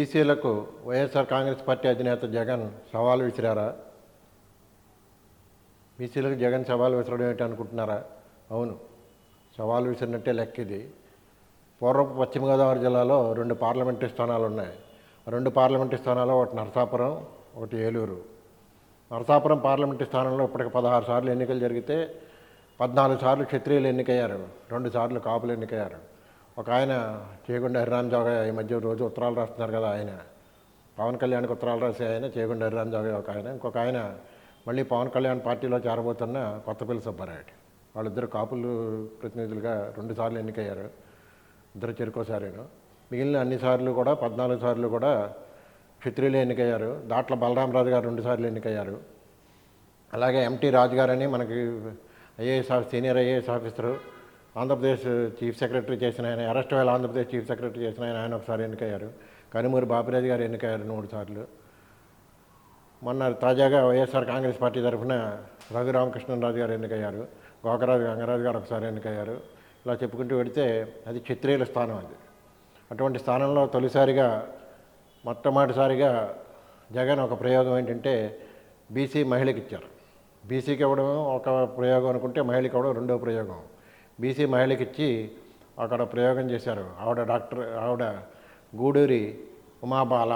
బీసీలకు వైఎస్ఆర్ కాంగ్రెస్ పార్టీ అధినేత జగన్ సవాల్ విసిరారా? బీసీలకు జగన్ సవాల్ విసరడం ఏంటి అనుకుంటున్నారా? అవును, సవాల్ విసిరినట్టే లెక్క ఇది. పూర్వపు పశ్చిమ గోదావరి జిల్లాలో 2 పార్లమెంటరీ స్థానాలు ఉన్నాయి. 2 పార్లమెంటరీ స్థానాల్లో ఒకటి నరసాపురం, ఒకటి ఏలూరు. నరసాపురం పార్లమెంటరీ స్థానంలో ఇప్పటికి 16 సార్లు ఎన్నికలు జరిగితే 14 సార్లు క్షత్రియులు ఎన్నికయ్యారు, 2 సార్లు కాపులు ఎన్నికయ్యారు. ఒక ఆయన చేగుండ హరిరామ్ జోగయ్య, ఈ మధ్య రోజు ఉత్తరాలు రాస్తున్నారు కదా, ఆయన పవన్ కళ్యాణ్కి ఉత్తరాలు రాసే ఆయన చేగుండ హరిరామ్ జోగయ్య ఒక ఆయన. ఇంకొక ఆయన మళ్ళీ పవన్ కళ్యాణ్ పార్టీలో చేరబోతున్న కొత్తపల్లి సుబ్బారెడ్డి. వాళ్ళిద్దరు కాపులు ప్రతినిధులుగా 2 సార్లు ఎన్నికయ్యారు, ఇద్దరు చెరుకోసారేను. మిగిలిన అన్ని సార్లు కూడా 14 సార్లు కూడా క్షత్రియులు ఎన్నికయ్యారు. దాంట్లో బలరామరాజు గారు 2 సార్లు ఎన్నికయ్యారు. అలాగే ఎంటీ రాజు గారని మనకి senior IAS officer, Andhra Pradesh chief secretary చేసిన ఆయన, అరెస్ట్ వేళ ఆంధ్రప్రదేశ్ చీఫ్ సెక్రటరీ చేసిన ఆయన ఒకసారి ఎన్నికయ్యారు. కనుమూరి బాపిరాజు గారు ఎన్నికయ్యారు 3 సార్లు. మొన్న తాజాగా వైఎస్ఆర్ కాంగ్రెస్ పార్టీ తరఫున రఘురామకృష్ణరాజు గారు ఎన్నికయ్యారు. గోకరాజు గంగరాజు గారు ఒకసారి ఎన్నికయ్యారు. ఇలా చెప్పుకుంటూ పెడితే అది క్షత్రియుల స్థానం. అది అటువంటి స్థానంలో తొలిసారిగా మొట్టమొదటిసారిగా జగన్ ఒక ప్రయోగం ఏంటంటే బీసీ మహిళకి ఇచ్చారు. బీసీకి ఇవ్వడం ఒక ప్రయోగం అనుకుంటే మహిళకి ఇవ్వడం రెండో ప్రయోగం. బీసీ మహిళకి ఇచ్చి అక్కడ ప్రయోగం చేశారు. ఆవిడ గూడూరి ఉమాబాల,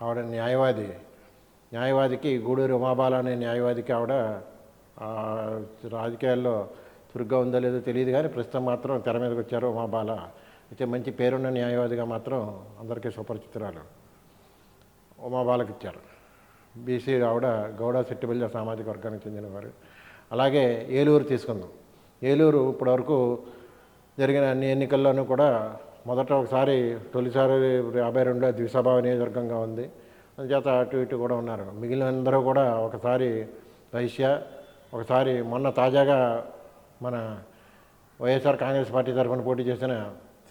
ఆవిడ న్యాయవాదికి గూడూరి ఉమాబాల అనే న్యాయవాదికి ఆవిడ రాజకీయాల్లో చురుగ్గా ఉందో లేదో తెలియదు, కానీ ప్రస్తుతం మాత్రం తెర మీదకి వచ్చారు ఉమాబాల. అయితే మంచి పేరున్న న్యాయవాదిగా మాత్రం అందరికీ సుపరిచితురాలు. ఉమాబాలకి ఇచ్చారు. బీసీ ఆవిడ గౌడ సెట్టిబిల్జ సామాజిక వర్గానికి చెందినవారు. అలాగే ఏలూరు తీసుకుందాం. ఏలూరు ఇప్పటివరకు జరిగిన అన్ని ఎన్నికల్లోనూ కూడా తొలిసారి 52లో ద్విసభా నియోజకవర్గంగా ఉంది. అందుచేత అటు ఇటు కూడా ఉన్నారు. మిగిలిన అందరూ కూడా ఒకసారి వైశ్య, ఒకసారి మొన్న తాజాగా మన వైఎస్ఆర్ కాంగ్రెస్ పార్టీ తరఫున పోటీ చేసిన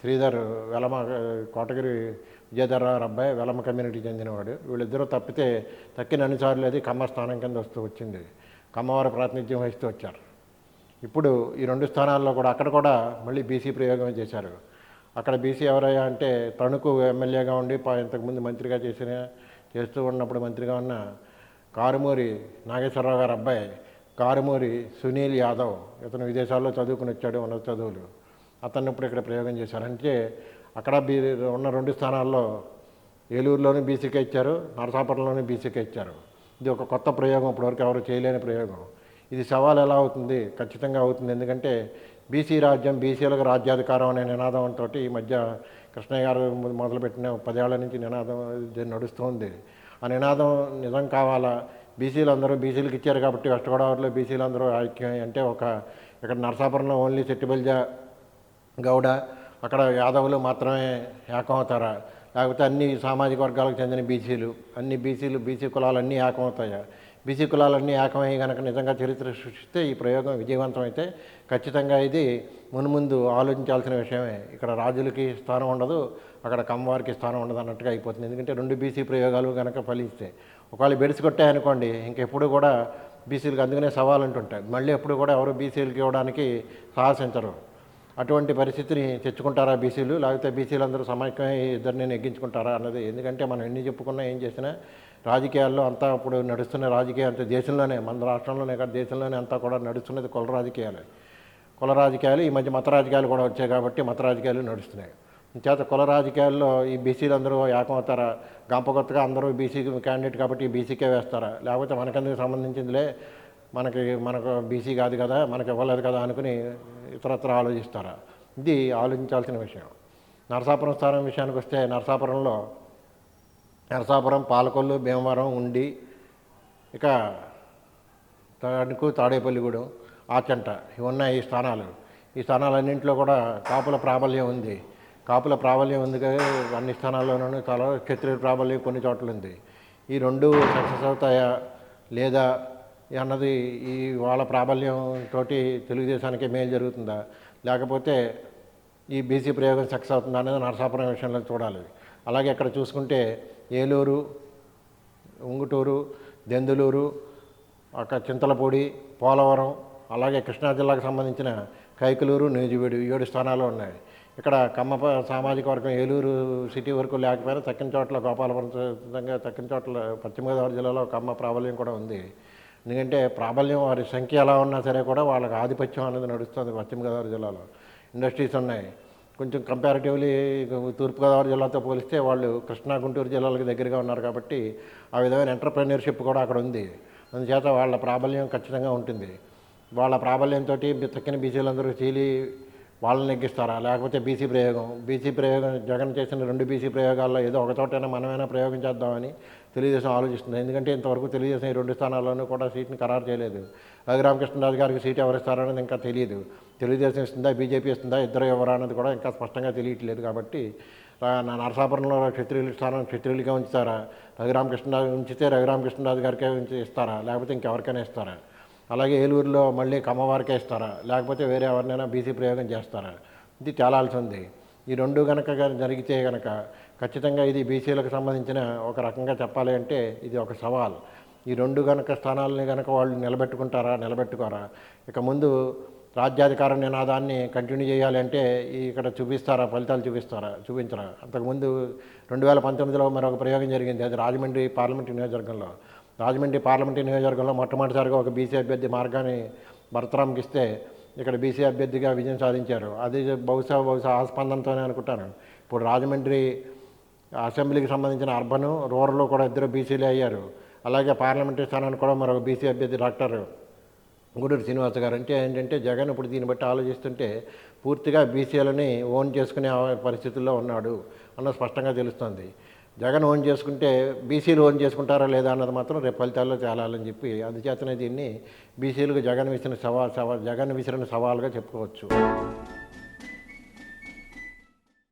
శ్రీధర్ వెలమ, కోటగిరి విజయధర్రావు అబ్బాయి, వెలమ కమ్యూనిటీ చెందినవాడు. వీళ్ళిద్దరూ తక్కిన అన్నిసార్లు అది కమ్మ స్థానం కింద వచ్చింది. కమ్మవారి ప్రాతినిధ్యం వహిస్తూ వచ్చారు. ఇప్పుడు ఈ 2 స్థానాల్లో కూడా అక్కడ కూడా మళ్ళీ బీసీ ప్రయోగం చేశారు. అక్కడ బీసీ ఎవరయ్యా అంటే తణుకు ఎమ్మెల్యేగా ఉండి ఇంతకుముందు మంత్రిగా చేస్తూ ఉన్నప్పుడు మంత్రిగా ఉన్న కారుమూరి నాగేశ్వరరావు గారు అబ్బాయి కారుమూరి సునీల్ యాదవ్, ఇతను విదేశాల్లో చదువుకుని వచ్చాడు, ఉన్నత చదువులు. అతన్ని ఇప్పుడు ఇక్కడ ప్రయోగం చేశారు. అంటే అక్కడ ఉన్న 2 స్థానాల్లో ఏలూరులోని బీసీకే ఇచ్చారు, నరసాపురంలోని బీసీకే ఇచ్చారు. ఇది ఒక కొత్త ప్రయోగం, ఇప్పటివరకు ఎవరు చేయలేని ప్రయోగం. ఇది సవాల్ ఎలా అవుతుంది? ఖచ్చితంగా అవుతుంది. ఎందుకంటే బీసీ రాజ్యం, బీసీలకు రాజ్యాధికారం అనే నినాదంతో ఈ మధ్య కృష్ణయ్య గారు మొదలుపెట్టిన 10 ఏళ్ల నుంచి నినాదం నడుస్తుంది. ఆ నినాదం నిజం కావాలా? బీసీలకు ఇచ్చారు కాబట్టి వెస్ట్ గోదావరిలో బీసీలందరూ ఐక్యం అంటే ఇక్కడ నరసాపురంలో ఓన్లీ సెట్టిబల్జ గౌడ, అక్కడ యాదవులు మాత్రమే ఏకం అవుతారా? లేకపోతే అన్ని సామాజిక వర్గాలకు చెందిన బీసీ కులాలన్నీ ఏకమవుతాయా? బీసీ కులాలన్నీ ఏకమయ్యి కనుక నిజంగా చరిత్ర సృష్టిస్తే ఈ ప్రయోగం విజయవంతమైతే ఖచ్చితంగా ఇది మున్ముందు ఆలోచించాల్సిన విషయమే. ఇక్కడ రాజులకి స్థానం ఉండదు, అక్కడ కమ్మవారికి స్థానం ఉండదు అన్నట్టుగా అయిపోతుంది. ఎందుకంటే 2 బీసీ ప్రయోగాలు కనుక ఫలిస్తే ఒకవేళ బెడిసి కొట్టాయనుకోండి, ఇంకెప్పుడు కూడా బీసీలకు అందుకనే సవాలు అంటుంటాయి. మళ్ళీ ఎప్పుడు కూడా ఎవరు బీసీలకు ఇవ్వడానికి సాహసించరు. అటువంటి పరిస్థితిని తెచ్చుకుంటారా బీసీలు? లేకపోతే బీసీలందరూ సమైక్యమై ఇద్దరిని నెగ్గించుకుంటారా అన్నది. ఎందుకంటే మనం ఎన్ని చెప్పుకున్నా ఏం చేసినా రాజకీయాల్లో అంతా ఇప్పుడు నడుస్తున్న రాజకీయాలు అంతా దేశంలోనే, మన రాష్ట్రంలోనే కాదు దేశంలోనే అంతా కూడా నడుస్తున్నది కుల రాజకీయాలు. ఈ మధ్య మత రాజకీయాలు కూడా వచ్చాయి కాబట్టి మత రాజకీయాలు నడుస్తున్నాయి. చేత కుల రాజకీయాల్లో ఈ బీసీలందరూ ఏకమవుతారా? గంపగొత్తగా అందరూ బీసీ క్యాండిడేట్ కాబట్టి బీసీకే వేస్తారా? లేకపోతే మనకెందుకు సంబంధించిందిలే, మనకు బీసీ కాదు కదా, మనకు ఇవ్వలేదు కదా అనుకుని ఇతరత్ర ఆలోచిస్తారా? ఇది ఆలోచించాల్సిన విషయం. నరసాపురం స్థానం విషయానికి వస్తే నరసాపురం, పాలకొల్లు, భీమవరం, ఉండి, ఇక తణుకు, తాడేపల్లిగూడెం, ఆచంట, ఇవి ఉన్నాయి ఈ స్థానాలన్నింటిలో కూడా కాపుల ప్రాబల్యం ఉంది. అన్ని స్థానాల్లోనూ చాలా క్షత్రియ ప్రాబల్యం కొన్ని చోట్ల ఉంది. ఈ 2 సక్సెస్ అవుతాయా లేదా అన్నది ఈ వాళ్ళ ప్రాబల్యంతో తెలుగుదేశానికి మేలు జరుగుతుందా, లేకపోతే ఈ బీసీ ప్రయోగం సక్సెస్ అవుతుందా అనేది నరసాపురం విషయంలో చూడాలి. అలాగే ఇక్కడ చూసుకుంటే ఏలూరు, ఉంగుటూరు, దెందులూరు, అక్కడ చింతలపూడి, పోలవరం, అలాగే కృష్ణా జిల్లాకు సంబంధించిన కైకలూరు, నూజివీడు 7 స్థానాలు ఉన్నాయి. ఇక్కడ సామాజిక వర్గం ఏలూరు సిటీ వరకు లేకపోయినా తక్కిన చోట్ల గోపాలపురం తక్కిన చోట్ల పశ్చిమ గోదావరి జిల్లాలో కమ్మ ప్రాబల్యం కూడా ఉంది. ఎందుకంటే ప్రాబల్యం వారి సంఖ్య ఎలా ఉన్నా సరే కూడా వాళ్ళకి ఆధిపత్యం అనేది నడుస్తుంది పశ్చిమ గోదావరి జిల్లాలో. ఇండస్ట్రీస్ ఉన్నాయి. కొంచెం కంపారిటివ్లీ తూర్పుగోదావరి జిల్లాతో పోలిస్తే వాళ్ళు కృష్ణా గుంటూరు జిల్లాలకు దగ్గరగా ఉన్నారు కాబట్టి ఆ విధమైన ఎంటర్‌ప్రెన్యూర్‌షిప్ కూడా అక్కడ ఉంది. అందుచేత వాళ్ళ ప్రాబల్యం ఖచ్చితంగా ఉంటుంది. వాళ్ళ ప్రాబల్యంతో తక్కిన బీసీలందరూ చీలి వాళ్ళని నెగ్గిస్తారా, లేకపోతే బీసీ ప్రయోగం జగన్ చేసిన 2 బీసీ ప్రయోగాల్లో ఏదో ఒక చోటైనా మనమైనా ప్రయోగం చేద్దామని తెలుగుదేశం ఆలోచిస్తుంది. ఎందుకంటే ఇంతవరకు తెలుగుదేశం ఈ 2 స్థానాల్లోనూ కూడా సీట్ని ఖరారు చేయలేదు. రఘురామకృష్ణరాజు గారికి సీట్ ఎవరు ఇస్తారనేది ఇంకా తెలియదు. తెలుగుదేశం ఇస్తుందా, బీజేపీ ఇస్తుందా, ఇద్దరు ఎవరు అన్నది కూడా ఇంకా స్పష్టంగా తెలియట్లేదు. కాబట్టి నరసాపురంలో క్షత్రియులకే ఉంచుతారా, రఘురామకృష్ణరాజు ఉంచితే రఘురామకృష్ణరాజు గారికే ఇస్తారా, లేకపోతే ఇంకెవరికైనా ఇస్తారా? అలాగే ఏలూరులో మళ్ళీ కమ్మవారికే ఇస్తారా, లేకపోతే వేరే ఎవరినైనా బీసీ ప్రయోగం చేస్తారా? ఇది తేలాల్సి ఉంది. ఈ 2 కనుక జరిగితే కనుక ఖచ్చితంగా ఇది బీసీలకు సంబంధించిన ఒక రకంగా చెప్పాలి అంటే ఇది ఒక సవాల్. ఈ 2 కనుక స్థానాలని కనుక వాళ్ళు నిలబెట్టుకోరా? ఇక ముందు రాజ్యాధికార నినాదాన్ని కంటిన్యూ చేయాలి అంటే ఇక్కడ ఫలితాలు చూపించరా? అంతకుముందు 2019లో మరొక ప్రయోగం జరిగింది. అది రాజమండ్రి పార్లమెంటరీ నియోజకవర్గంలో మొట్టమొదటిసారిగా ఒక బీసీ అభ్యర్థి మార్గాన్ని భరతరాంకి ఇస్తే ఇక్కడ బీసీ అభ్యర్థిగా విజయం సాధించారు. అది బహుశా ఆ స్పందనతోనే అనుకుంటాను. ఇప్పుడు రాజమండ్రి అసెంబ్లీకి సంబంధించిన అర్బను రూరల్ కూడా ఇద్దరు బీసీలే అయ్యారు. అలాగే పార్లమెంటరీ స్థానానికి కూడా మరొక బీసీ అభ్యర్థి డాక్టర్ గూడూరు శ్రీనివాస గారు. అంటే ఏంటంటే జగన్ ఇప్పుడు దీన్ని బట్టి ఆలోచిస్తుంటే పూర్తిగా బీసీలని ఓన్ చేసుకునే పరిస్థితుల్లో ఉన్నాడు అన్న స్పష్టంగా తెలుస్తుంది. జగన్ ఓన్ చేసుకుంటే బీసీలు ఓన్ చేసుకుంటారా లేదా అన్నది మాత్రం రేపు ఫలితాల్లో తేలాలని చెప్పి అందుచేతనే దీన్ని బీసీలకు జగన్ విసిరిన సవాల్గా చెప్పుకోవచ్చు.